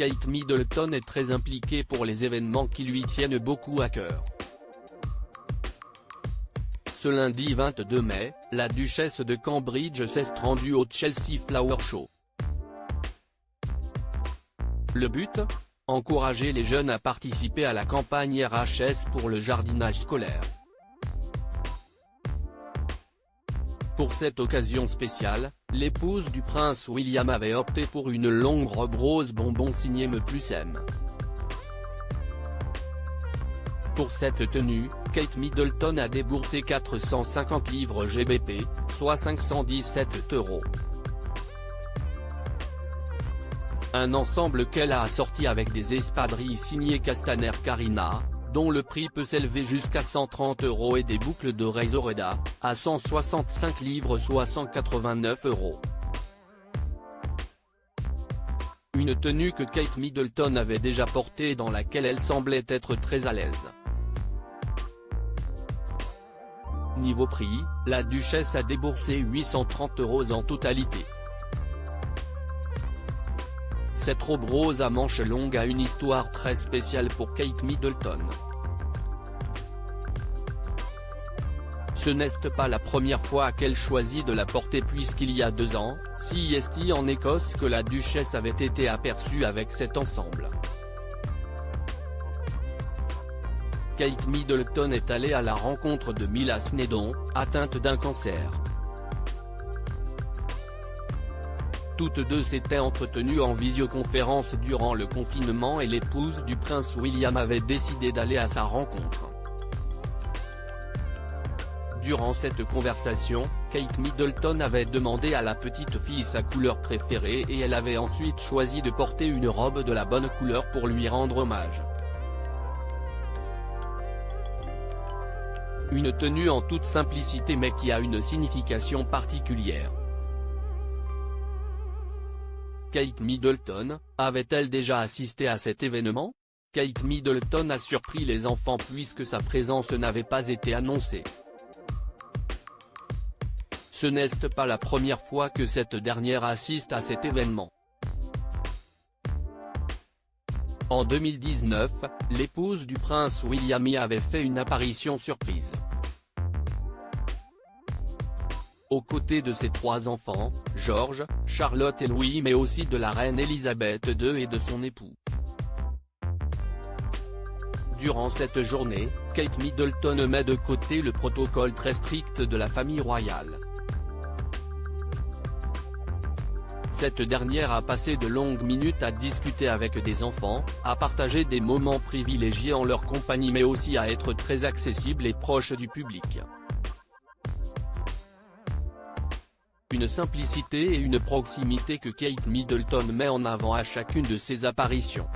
Kate Middleton est très impliquée pour les événements qui lui tiennent beaucoup à cœur. Ce lundi 22 mai, la duchesse de Cambridge s'est rendue au Chelsea Flower Show. Le but ? Encourager les jeunes à participer à la campagne RHS pour le jardinage scolaire. Pour cette occasion spéciale, l'épouse du prince William avait opté pour une longue robe rose bonbon signée Me Plus M. Pour cette tenue, Kate Middleton a déboursé 450 livres GBP, soit 517 €. Un ensemble qu'elle a assorti avec des espadrilles signées Castaner Carina, dont le prix peut s'élever jusqu'à 130 € et des boucles d'oreilles Zoreda, à 165 livres soit 189 €. Une tenue que Kate Middleton avait déjà portée et dans laquelle elle semblait être très à l'aise. Niveau prix, la duchesse a déboursé 830 € en totalité. Cette robe rose à manches longues a une histoire très spéciale pour Kate Middleton. Ce n'est pas la première fois qu'elle choisit de la porter puisqu'il y a 2 ans, CEST en Écosse que la duchesse avait été aperçue avec cet ensemble. Kate Middleton est allée à la rencontre de Mila Snedon, atteinte d'un cancer. Toutes deux s'étaient entretenues en visioconférence durant le confinement et l'épouse du prince William avait décidé d'aller à sa rencontre. Durant cette conversation, Kate Middleton avait demandé à la petite fille sa couleur préférée et elle avait ensuite choisi de porter une robe de la bonne couleur pour lui rendre hommage. Une tenue en toute simplicité mais qui a une signification particulière. Kate Middleton, avait-elle déjà assisté à cet événement ? Kate Middleton a surpris les enfants puisque sa présence n'avait pas été annoncée. Ce n'est pas la première fois que cette dernière assiste à cet événement. En 2019, l'épouse du prince William y avait fait une apparition surprise. Aux côtés de ses 3 enfants, George, Charlotte et Louis mais aussi de la reine Elisabeth II et de son époux. Durant cette journée, Kate Middleton met de côté le protocole très strict de la famille royale. Cette dernière a passé de longues minutes à discuter avec des enfants, à partager des moments privilégiés en leur compagnie mais aussi à être très accessible et proche du public. Une simplicité et une proximité que Kate Middleton met en avant à chacune de ses apparitions.